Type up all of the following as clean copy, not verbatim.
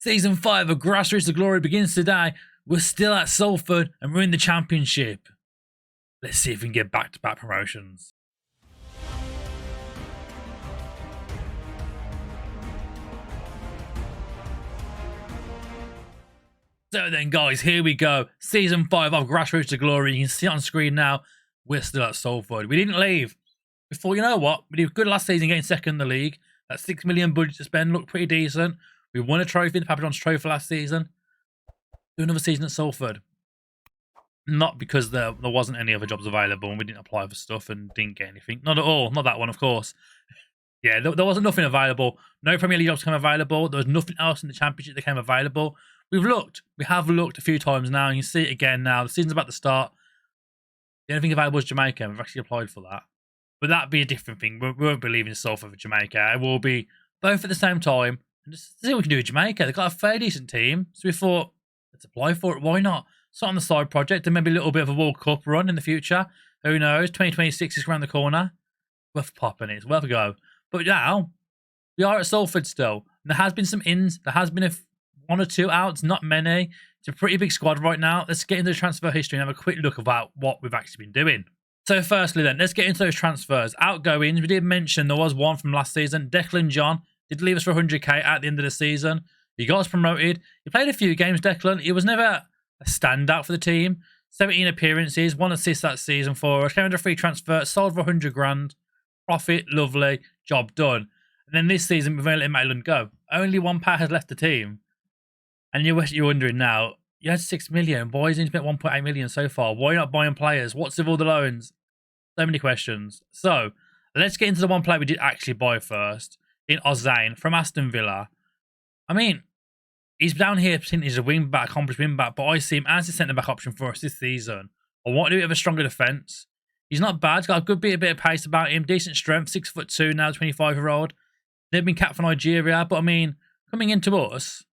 Season 5 of Grassroots to Glory begins today. We're still at Salford and we're in the Championship. Let's see if we can get back-to-back promotions. So then guys, here we go. Season 5 of Grassroots to Glory. You can see it on screen now. We're still at Salford. We didn't leave. Before, you know what? We did good last season getting second in the league. That 6 million budget to spend looked pretty decent. We won a trophy, the Papa John's Trophy last season. Do another season at Salford. Not because there wasn't any other jobs available and we didn't apply for stuff and didn't get anything. Not at all. Not that one, of course. Yeah, there wasn't nothing available. No Premier League jobs came available. There was nothing else in the Championship that came available. We've looked. We have looked a few times now. And you see it again now. The season's about to start. The only thing available is Jamaica. We've actually applied for that. But that'd be a different thing. We won't be leaving Salford for Jamaica. It will be both at the same time. And just see what we can do with Jamaica. They've got a fairly decent team. So we thought, let's apply for it. Why not? Start on the side project and maybe a little bit of a World Cup run in the future. Who knows? 2026 is around the corner. Worth popping it. It's worth a go. But now, we are at Salford still. And there has been some ins. There has been one or two outs. Not many. It's a pretty big squad right now. Let's get into the transfer history and have a quick look about what we've actually been doing. So firstly then, let's get into those transfers. Outgoings, we did mention there was one from last season. Declan John did leave us for 100k at the end of the season. He got us promoted. He played a few games, Declan. He was never a standout for the team. 17 appearances, 1 assist that season for us. Came under free transfer, sold for 100 grand. Profit, lovely, job done. And then this season, we've only let Maitland go. Only one player has left the team. And you're wondering now, you had 6 million. Why isn't you spent 1.8 million so far? Why not buying players? What's with all the loans? So many questions. So, let's get into the one player we did actually buy first. In Ozane from Aston Villa. I mean, he's down here presenting as a wing-back, accomplished wing-back, but I see him as a centre-back option for us this season. I want to do it with a stronger defence. He's not bad. He's got a good bit of pace about him. Decent strength. 6'2" now, 25-year-old. They've been capped for Nigeria, but I mean, coming into us,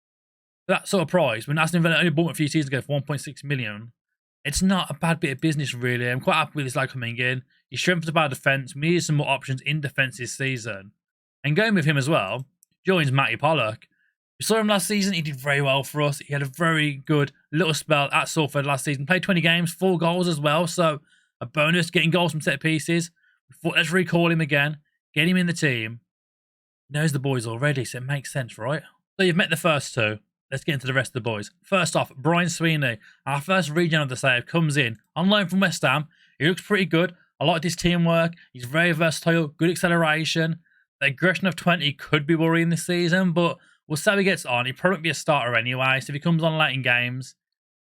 that sort of price, when Aston Villa only bought him a few seasons ago for 1.6 million, it's not a bad bit of business, really. I'm quite happy with this lad coming in. He strengthens our defence. We need some more options in defence this season. And going with him as well, joins Matty Pollock. We saw him last season. He did very well for us. He had a very good little spell at Salford last season. Played 20 games, 4 goals as well. So a bonus, getting goals from set pieces. We thought, let's recall him again. Get him in the team. He knows the boys already, so it makes sense, right? So you've met the first two. Let's get into the rest of the boys. First off, Brian Sweeney. Our first region of the save comes in on loan from West Ham. He looks pretty good. I like his teamwork. He's very versatile. Good acceleration. The aggression of 20 could be worrying this season, but we'll see how he gets on. He'll probably be a starter anyway, so if he comes on late in games,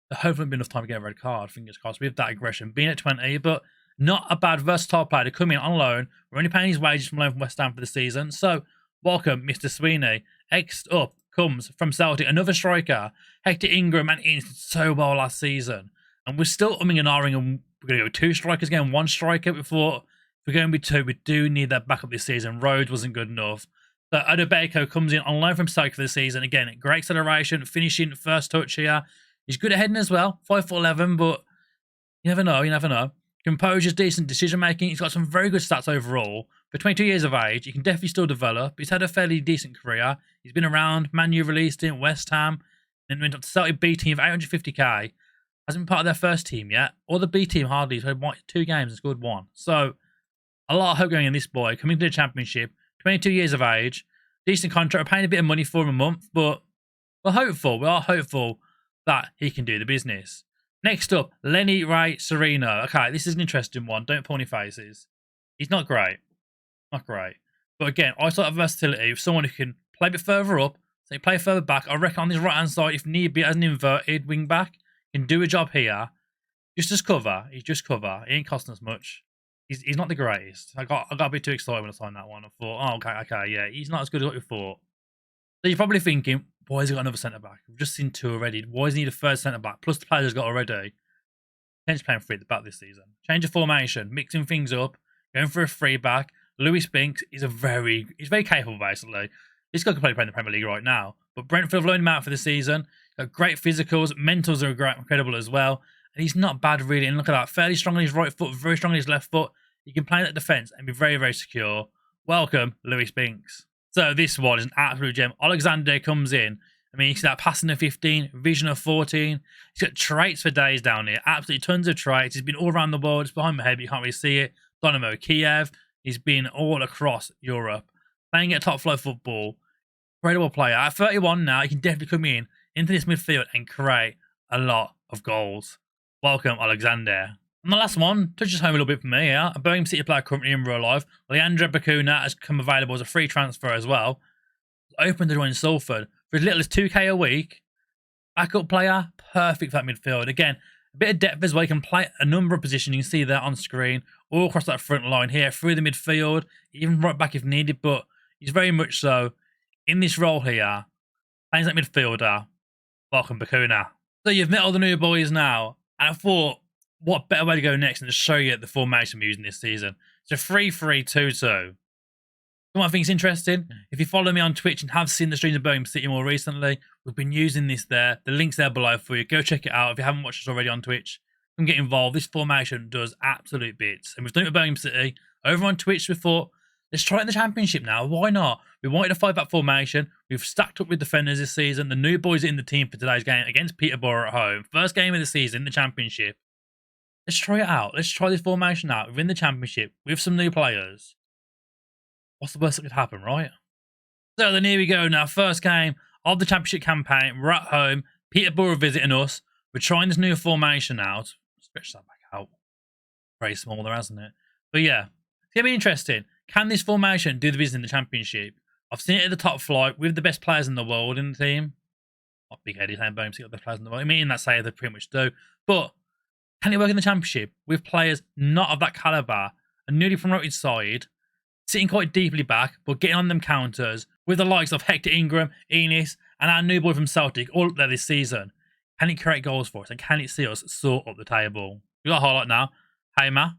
there'll hopefully be enough time to get a red card, fingers crossed, with that aggression. Being at 20, but not a bad versatile player to come in on loan. We're only paying his wages from loan from West Ham for the season, so welcome, Mr. Sweeney. Next up comes from Celtic, another striker, Hector Ingram, and he did so well last season. And we're still umming and ahhing, and we're going to go 2 strikers again, 1 striker before. If we're going to be 2, we do need that backup this season. Rhodes wasn't good enough. So Adobeko comes in on loan from Celtic for the season. Again, great acceleration, finishing first touch here. He's good at heading as well, 5'11", but you never know, you never know. Composure's decent decision making. He's got some very good stats overall. For 22 years of age, he can definitely still develop. He's had a fairly decent career. He's been around. Man U released him, West Ham, then went up to Celtic B team of 850k. Hasn't been part of their first team yet, or the B team hardly. He's played 2 games and scored 1. So a lot of hope going in this boy, coming to the Championship, 22 years of age, decent contract, we're paying a bit of money for him a month, but we are hopeful that he can do the business. Next up, Lenny Ray Sereno. Okay, this is an interesting one, don't pull any faces. He's not great, but again, I sort of versatility with someone who can play a bit further up, so he play further back. I reckon on his right hand side, if need be, as an inverted wing back, can do a job here. Just cover, he's just cover, he ain't costing us much. He's not the greatest. I got a bit too excited when I signed that one. I thought, oh, okay, yeah, he's not as good as what we thought. So you're probably thinking, why has he got another centre-back? We've just seen 2 already. Why does he need a 3rd centre-back? Plus the players he's got already. Potentially playing 3 at the back this season. Change of formation, mixing things up, going for a 3-back. Lewis Binks is he's very capable, basically. This guy can play in the Premier League right now. But Brentford have loaned him out for the season. Got great physicals. Mentals are incredible as well. And he's not bad, really. And look at that. Fairly strong on his right foot, very strong on his left foot. He can play that defence and be very, very secure. Welcome, Lewis Binks. So this one is an absolute gem. Alexander comes in I mean, you see that passing of 15, vision of 14. He's got traits for days down here. Absolutely tons of traits. He's been all around the world. It's behind my head, but you can't really see it. Dynamo Kiev. He's been all across Europe. Playing at top flight football. Incredible player. At 31 now, he can definitely come in into this midfield and create a lot of goals. Welcome, Alexander. And the last one touches home a little bit for me here. A Birmingham City player currently in real life. Leandro Bacuna has come available as a free transfer as well. Open to join Salford for as little as 2k a week. Backup player, perfect for that midfield. Again, a bit of depth as well. He can play a number of positions. You can see that on screen. All across that front line here, through the midfield, even right back if needed. But he's very much so in this role here. Playing as that midfielder. Welcome, Bacuna. So you've met all the new boys now. And I thought, what better way to go next than to show you the formation we're using this season. It's a 3-3-2-2. One thing's interesting, if you follow me on Twitch and have seen the streams of Birmingham City more recently, we've been using this there. The link's there below for you. Go check it out if you haven't watched us already on Twitch. Come get involved. This formation does absolute bits. And we've done it with Birmingham City. Over on Twitch, we thought, let's try it in the Championship now. Why not? We wanted a 5-back formation. We've stacked up with defenders this season. The new boys are in the team for today's game against Peterborough at home. First game of the season in the Championship. Let's try it out. Let's try this formation out within the Championship with some new players. What's the worst that could happen, right? So then here we go now. First game of the Championship campaign. We're at home. Peterborough visiting us. We're trying this new formation out. Stretch that back out. Very small there, hasn't it? But yeah, it's going to be interesting. Can this formation do the business in the Championship? I've seen it at the top flight with the best players in the world in the team. Not big-headed, saying Birmingham City got the best players in the world. I mean, that say they pretty much do. But can it work in the Championship with players not of that calibre, a newly promoted side, sitting quite deeply back, but getting on them counters with the likes of Hector Ingram, Enis, and our new boy from Celtic all up there this season? Can it create goals for us? And can it see us sort up the table? We got a highlight now. Hamer.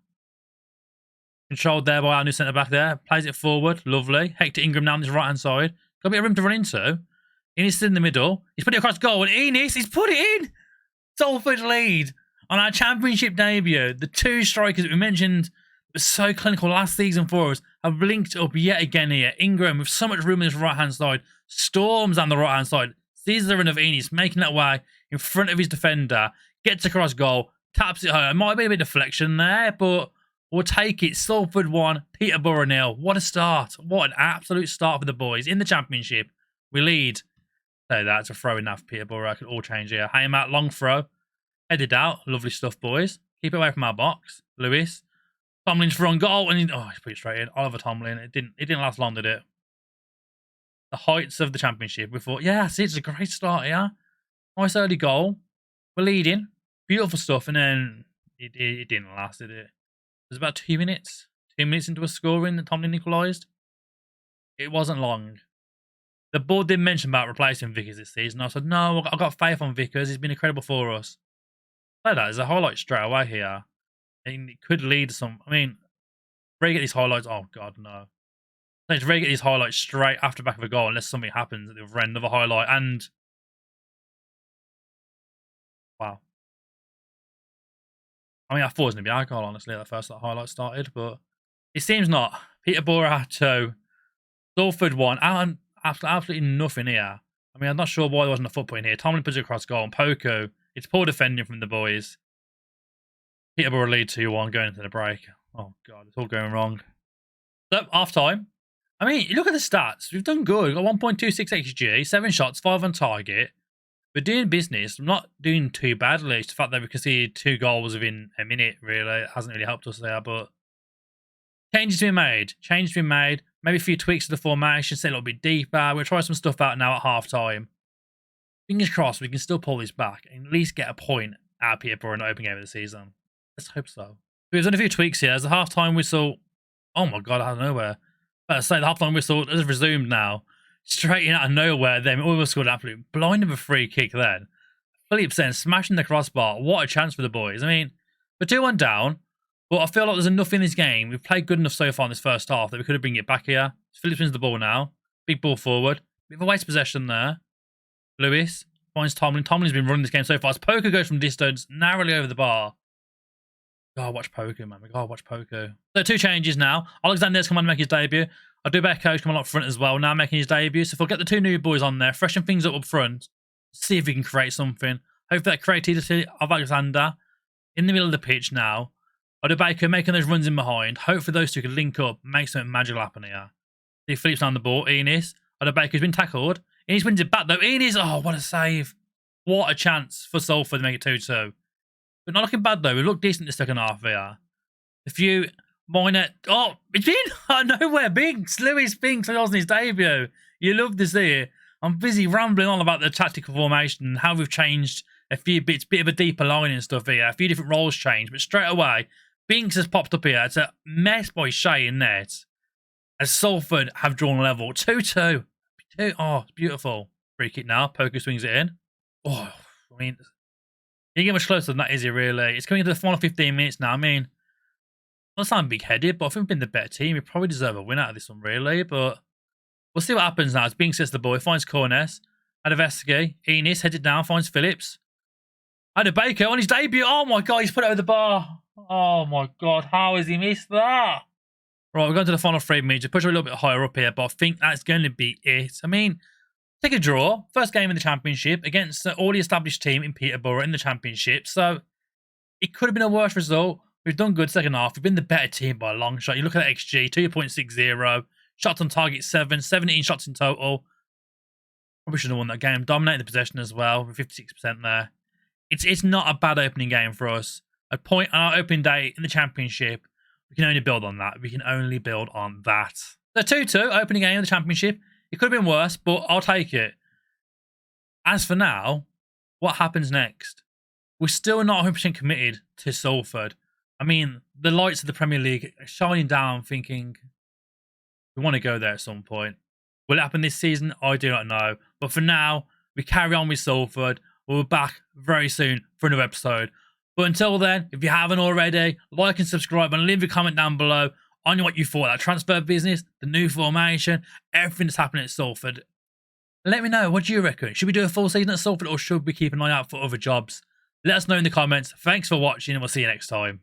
Controlled there by our new centre-back there. Plays it forward. Lovely. Hector Ingram down this right-hand side. Got a bit of room to run into. Enis in the middle. He's put it across goal. And Enis, he's put it in! Salford lead on our Championship debut. The two strikers that we mentioned were so clinical last season for us have linked up yet again here. Ingram with so much room on his right-hand side. Storms on the right-hand side. Sees the run of Enis, making that way in front of his defender. Gets across goal. Taps it home. It might be a bit of deflection there, but we'll take it. Salford 1, Peterborough 0. What a start. What an absolute start for the boys in the Championship. We lead. So that's a throw in now for Peterborough. I could all change here. Hamer, long throw. Headed out. Lovely stuff, boys. Keep it away from our box. Lewis. Tomlin's for on goal. And he's put it straight in. Oliver Tomlin. It didn't last long, did it? The heights of the Championship. We thought, yeah, see, it's a great start here. Nice early goal. We're leading. Beautiful stuff. And then it didn't last, did it? It was about 2 minutes. 2 minutes into a scoring that Tomlin equalised. It wasn't long. The board did mention about replacing Vickers this season. I said, no, I've got faith on Vickers. He's been incredible for us. Like that, there's a highlight straight away here. And it could lead to some... I mean, Ray get these highlights... Oh, God, no. Let's Ray get these highlights straight after back of a goal unless something happens at the other end of a highlight. And... wow. I mean, I thought it was going to be our goal, honestly, at the first that highlight started. But it seems not. Peterborough had 2. Salford 1. And absolutely nothing here. I mean, I'm not sure why there wasn't a foot point here. Tomlin puts it across goal. And Poku... it's poor defending from the boys. Peterborough lead 2-1 going into the break. Oh, God, it's all going wrong. So, half-time. I mean, you look at the stats. We've done good. We've got 1.26 XG, 7 shots, 5 on target. We're doing business. We're not doing too badly. It's the fact that we conceded 2 goals within a minute, really. It hasn't really helped us there, but... changes to be made. Changes to be made. Maybe a few tweaks to the formation, stay a little bit deeper. We'll try some stuff out now at half-time. Fingers crossed we can still pull this back and at least get a point out of Peterborough in the open game of the season. Let's hope so. We've done a few tweaks here. As the half-time whistle... oh my God, out of nowhere. But I say the half-time whistle has resumed now. Straight in out of nowhere. Then we almost scored an absolute blind of a free kick then. Phillips then smashing the crossbar. What a chance for the boys. I mean, we're 2-1 down. But I feel like there's enough in this game. We've played good enough so far in this first half that we could have bring it back here. Phillips wins the ball now. Big ball forward. We have a waste possession there. Lewis finds Tomlin. Tomlin's been running this game so fast. Poker goes from distance, narrowly over the bar. Gotta watch Poku, man. We gotta watch Poku. So 2 changes now. Alexander's come on to make his debut. Adubeko coming up front as well, now making his debut. So if we'll get the 2 new boys on there, freshen things up front, see if we can create something. Hopefully that creativity of Alexander in the middle of the pitch now. Adubeko making those runs in behind. Hopefully those two can link up, make something magical happen here. See Phillips on the ball. Enis. Adebayo's been tackled. Enis wins it back though. Enis, oh, what a save. What a chance for Salford to make it 2-2. But not looking bad though. We've looked decent the second half here. A few minor... Oh, it's been out of nowhere. Binks. Lewis Binks on his debut. You love to see it. I'm busy rambling on about the tactical formation and how we've changed a few bits, bit of a deeper line and stuff here. A few different roles changed. But straight away, Binks has popped up here. It's a mess by Shea in net. As Salford have drawn level. 2-2. Oh, it's beautiful. Free kick now. Poku swings it in. Oh, I mean... You get much closer than that, is he really? It's coming into the final 15 minutes now. I mean, not sound big-headed, but I think we've been the better team. We probably deserve a win out of this one, really. But we'll see what happens now. As Binks gets the ball, finds Cornes. Adevesky. Enis heads it down, finds Phillips. Adebayo on his debut. Oh my God, he's put it over the bar. Oh my God, how has he missed that? Right, we're going to the final 3 minutes. Push it a little bit higher up here, but I think that's going to be it. I mean... Take a draw. First game in the Championship against an already established team in Peterborough in the Championship. So it could have been a worse result. We've done good second half. We've been the better team by a long shot. You look at that XG, 2.60. Shots on target 7. 17 shots in total. Probably should have won that game. Dominated the possession as well with 56% there. It's not a bad opening game for us. A point on our opening day in the Championship. We can only build on that. We can only build on that. So 2-2, opening game of the Championship. It could have been worse, but I'll take it. As for now, what happens next? We're still not 100% committed to Salford. I mean, the lights of the Premier League are shining down thinking we want to go there at some point. Will it happen this season? I do not know. But for now, we carry on with Salford. We'll be back very soon for another episode. But until then, if you haven't already, like and subscribe and leave a comment down below on what you thought, that transfer business, the new formation, everything that's happening at Salford. Let me know, what do you reckon? Should we do a full season at Salford or should we keep an eye out for other jobs? Let us know in the comments. Thanks for watching and we'll see you next time.